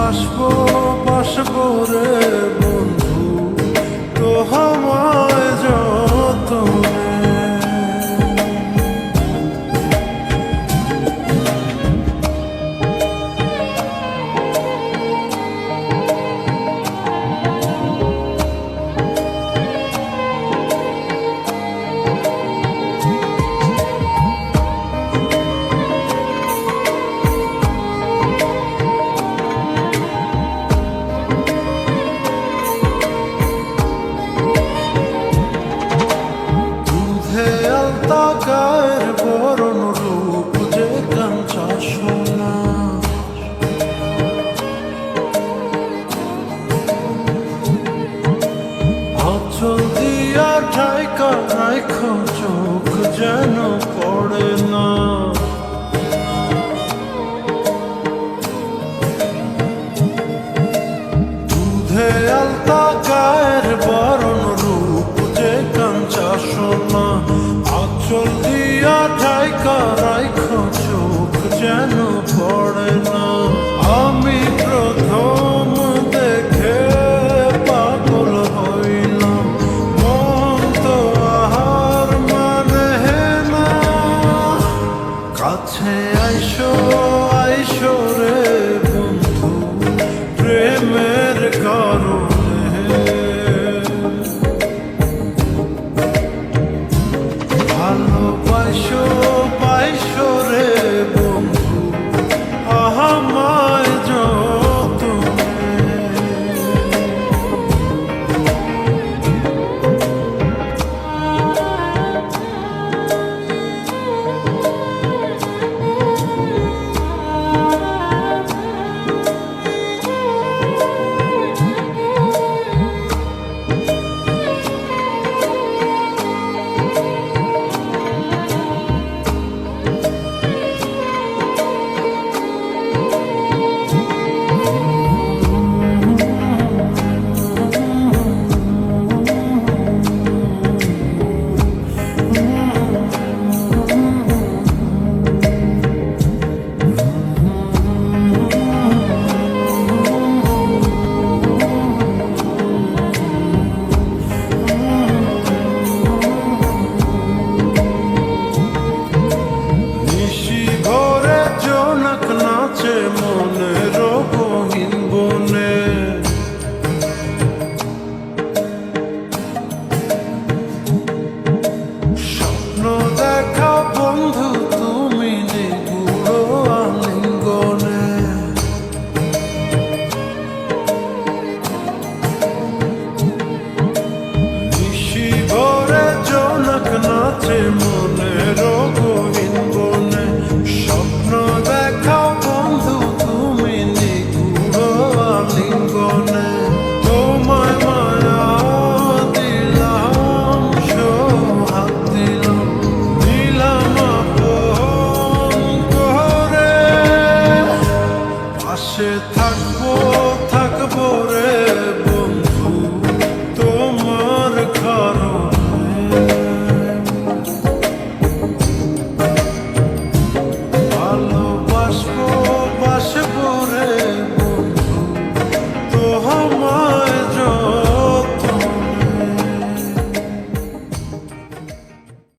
বাসবো বাসবো রে বন্ধু তোমায় যতনে। গায়ের বরণ রূপ যে কাঞ্চা সোনা, আঁচল দিয়া ঢাকা রাখো চোখ যেন পড়ে না। দুধে আলতা গায়ের বরণ রূপ যে কাঞ্চা সোনা, আঁচল দিয়া ঢাকা রাখো চোখ যেন পড়ে না। আমি প্রথম দেখে পাগল হইলাম, মন তো আহার মানে না। কাছে আইসো আইসো রে বন্ধু প্রেমের কারণে, ভালোবাসো বাইসো রে বন্ধু আমায় যতনে। মনের গহীন বনে স্বপ্ন দেখা বন্ধু তুমি নিগুড় আলিঙ্গনে। নিশি ভরে জোনাক নাচে মনের গহীন বনে, স্বপ্ন দেখা বন্ধু তুমি নিগুড় আলিঙ্গনে। তোমায় মায়া দিলাম সোহাগ দিলাম, দিলাম আপন করে। পাশে থাকবো থাকবো রে বন্ধু তোমার কারণে, ভালোবাসবো বাসবো রে বন্ধু তোমার